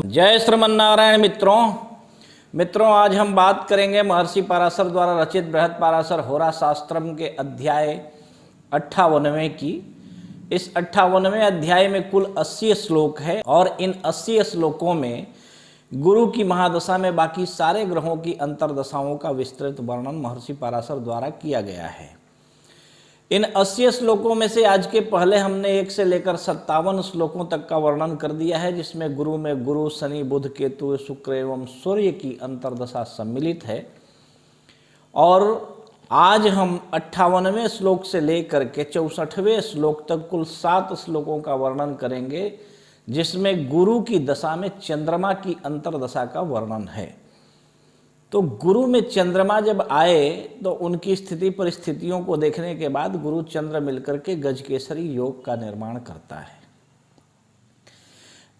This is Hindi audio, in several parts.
जय श्रीमन्नारायण मित्रों आज हम बात करेंगे महर्षि पराशर द्वारा रचित बृहद पराशर होरा शास्त्रम के अध्याय 58वें की। इस 58वें अध्याय में कुल 80 श्लोक है और इन 80 श्लोकों में गुरु की महादशा में बाकी सारे ग्रहों की अंतर्दशाओं का विस्तृत वर्णन महर्षि पराशर द्वारा किया गया है। इन 80 श्लोकों में से आज के पहले हमने 1 से लेकर 57 श्लोकों तक का वर्णन कर दिया है, जिसमें गुरु में गुरु, शनि, बुध, केतु, शुक्र एवं सूर्य की अंतर्दशा सम्मिलित है। और आज हम 58वें श्लोक से लेकर के 64वें श्लोक तक कुल 7 श्लोकों का वर्णन करेंगे, जिसमें गुरु की दशा में चंद्रमा की अंतर्दशा का वर्णन है। तो गुरु में चंद्रमा जब आए तो उनकी स्थिति परिस्थितियों को देखने के बाद गुरु चंद्र मिलकर के गजकेसरी योग का निर्माण करता है।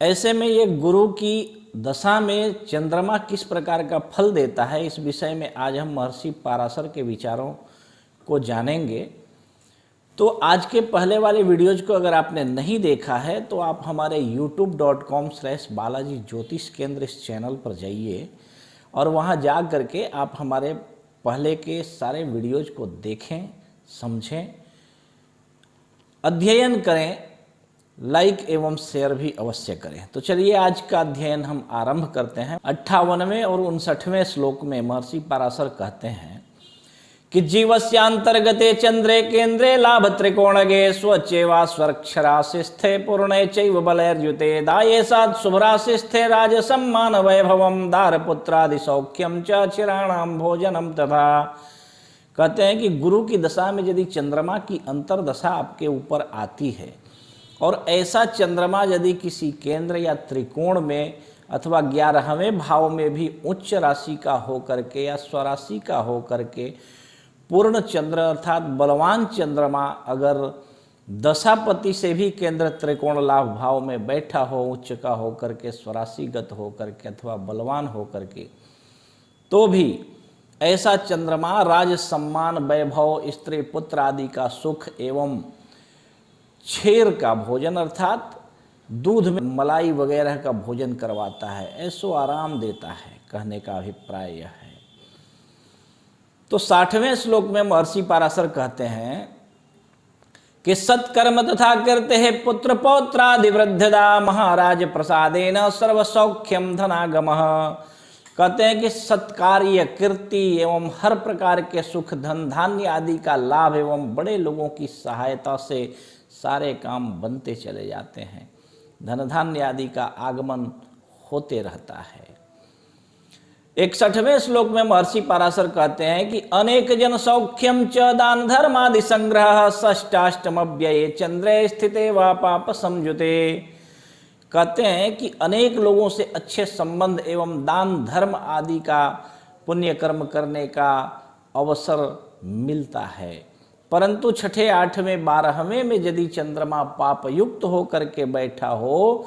ऐसे में ये गुरु की दशा में चंद्रमा किस प्रकार का फल देता है, इस विषय में आज हम महर्षि पराशर के विचारों को जानेंगे। तो आज के पहले वाले वीडियोज को अगर आपने नहीं देखा है तो आप हमारे youtube.com/बालाजी ज्योतिष केंद्र इस चैनल पर जाइए और वहाँ जा करके आप हमारे पहले के सारे वीडियोज को देखें, समझें, अध्ययन करें, लाइक एवं शेयर भी अवश्य करें। तो चलिए आज का अध्ययन हम आरंभ करते हैं। 58वें और 59वें श्लोक में महर्षि पराशर कहते हैं कि जीवस्यांतर्गते चंद्रे केंद्रे लाभ त्रिकोणगे स्वचेवा स्वरक्षराशिस्थे पूर्णे चैव बलैर्युते दाये सात शुभराशिस्थे राजसम्मान वैभवम दारपुत्रादि सौख्यम च चिराणाम भोजनम तथा। कहते हैं कि गुरु की दशा में यदि चंद्रमा की अंतर्दशा आपके ऊपर आती है और ऐसा चंद्रमा यदि किसी केंद्र या त्रिकोण में अथवा 11वें भाव में भी उच्च राशि का होकर के या स्वराशि का होकर के पूर्ण चंद्र अर्थात बलवान चंद्रमा अगर दशापति से भी केंद्र त्रिकोण लाभ भाव में बैठा हो, उच्च का होकर के, स्वराशिगत होकर के अथवा बलवान होकर के, तो भी ऐसा चंद्रमा राज सम्मान, वैभव, स्त्री पुत्र आदि का सुख एवं क्षीर का भोजन अर्थात दूध में मलाई वगैरह का भोजन करवाता है, ऐसो आराम देता है, कहने का अभिप्राय यह है। तो 60वें श्लोक में महर्षि पराशर कहते हैं कि सत्कर्म तथा कीर्ति है पुत्र पौत्रादिवृद्धदा महाराज प्रसादेन सर्व सौख्यम धनागमः। कहते हैं कि सत्कार्य, कीर्ति एवं हर प्रकार के सुख, धन धान्य आदि का लाभ एवं बड़े लोगों की सहायता से सारे काम बनते चले जाते हैं, धन धान्य आदि का आगमन होते रहता है। 61वें श्लोक में महर्षि पराशर कहते हैं कि अनेक जन सौख्यम च दान धर्मादि संग्रह षष्टाष्टम व्यये चंद्रे स्थिते व पाप संयुते। कहते हैं कि अनेक लोगों से अच्छे संबंध एवं दान धर्म आदि का पुण्य कर्म करने का अवसर मिलता है, परंतु 6ठे, 8वें, 12वें में यदि चंद्रमा पाप युक्त होकर के बैठा हो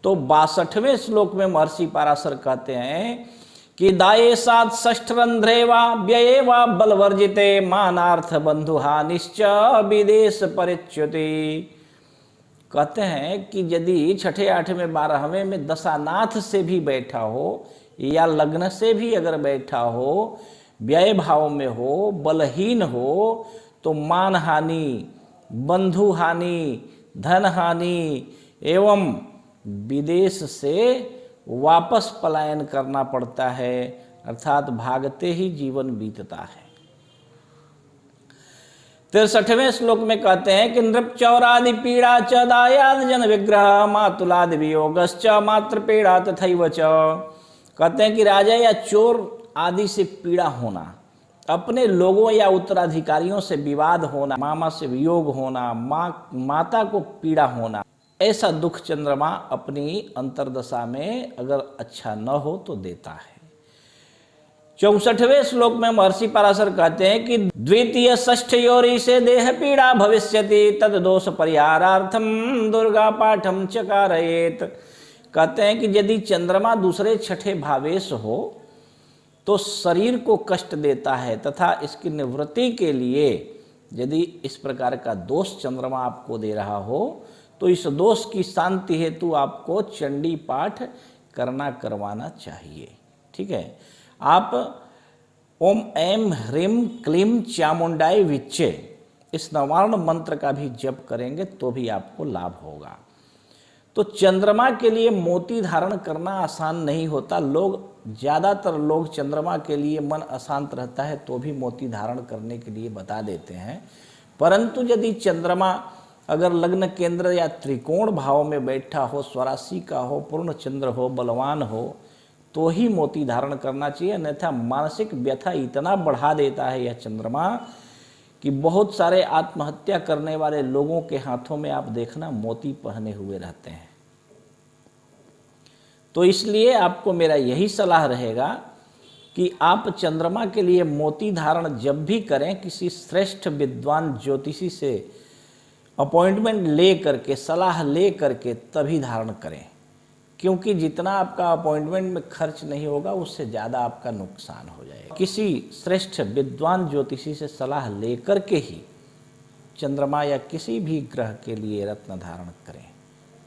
तो 62वें श्लोक में महर्षि पराशर कहते हैं कि दाये सात षष्ठरंध्रे वा व्यये वा बलवर्जिते मानार्थ बंधुहा निश्च विदेश परिच्युति। कहते हैं कि यदि 6ठे, 8वें, 12वें में दशानाथ से भी बैठा हो या लग्न से भी अगर बैठा हो, व्यय भाव में हो, बलहीन हो, तो मान हानि, बंधु हानि, धन हानि एवं विदेश से वापस पलायन करना पड़ता है, अर्थात भागते ही जीवन बीतता है। 63वें श्लोक में कहते हैं कि नृपचौरादि पीड़ा च दायाद जन विग्रह मातुलादि वियोगश्च मात्र पीड़ा तथैव च। कहते हैं कि राजा या चोर आदि से पीड़ा होना, अपने लोगों या उत्तराधिकारियों से विवाद होना, मामा से वियोग होना, माता को पीड़ा होना, ऐसा दुख चंद्रमा अपनी अंतर्दशा में अगर अच्छा न हो तो देता है। 64वें श्लोक में महर्षि पराशर कहते हैं कि द्वितीय षष्ठयोरी से देह पीड़ा भविष्यति तद दोष परिहारार्थम दुर्गा पाठम चकारयेत। कहते हैं कि यदि चंद्रमा दूसरे 6ठे भावेश हो तो शरीर को कष्ट देता है तथा इसकी निवृत्ति के लिए यदि इस प्रकार का दोष चंद्रमा आपको दे रहा हो तो इस दोष की शांति हेतु आपको चंडी पाठ करवाना चाहिए। ठीक है, आप ओम ऐं ह्रीं क्लीं चामुंडाई विच्चे इस नवार्ण मंत्र का भी जप करेंगे तो भी आपको लाभ होगा। तो चंद्रमा के लिए मोती धारण करना आसान नहीं होता। ज़्यादातर लोग चंद्रमा के लिए मन अशांत रहता है तो भी मोती धारण करने के लिए बता देते हैं, परंतु यदि चंद्रमा अगर लग्न केंद्र या त्रिकोण भाव में बैठा हो, स्वराशि का हो, पूर्ण चंद्र हो, बलवान हो, तो ही मोती धारण करना चाहिए। अन्यथा मानसिक व्यथा इतना बढ़ा देता है यह चंद्रमा कि बहुत सारे आत्महत्या करने वाले लोगों के हाथों में आप देखना मोती पहने हुए रहते हैं। तो इसलिए आपको मेरा यही सलाह रहेगा कि आप चंद्रमा के लिए मोती धारण जब भी करें, किसी श्रेष्ठ विद्वान ज्योतिषी से अपॉइंटमेंट ले करके, सलाह ले करके तभी धारण करें, क्योंकि जितना आपका अपॉइंटमेंट में खर्च नहीं होगा उससे ज़्यादा आपका नुकसान हो जाएगा। किसी श्रेष्ठ विद्वान ज्योतिषी से सलाह लेकर के ही चंद्रमा या किसी भी ग्रह के लिए रत्न धारण करें।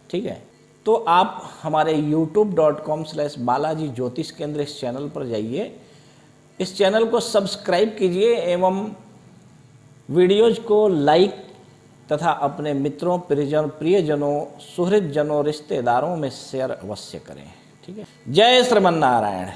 ठीक है, तो आप हमारे youtube.com/बालाजी ज्योतिष केंद्र इस चैनल पर जाइए, इस चैनल को सब्सक्राइब कीजिए एवं वीडियोज को लाइक तथा अपने मित्रों, प्रियजनों, सुहृदजनों, रिश्तेदारों में शेयर अवश्य करें। ठीक है, जय श्रीमन्नारायण।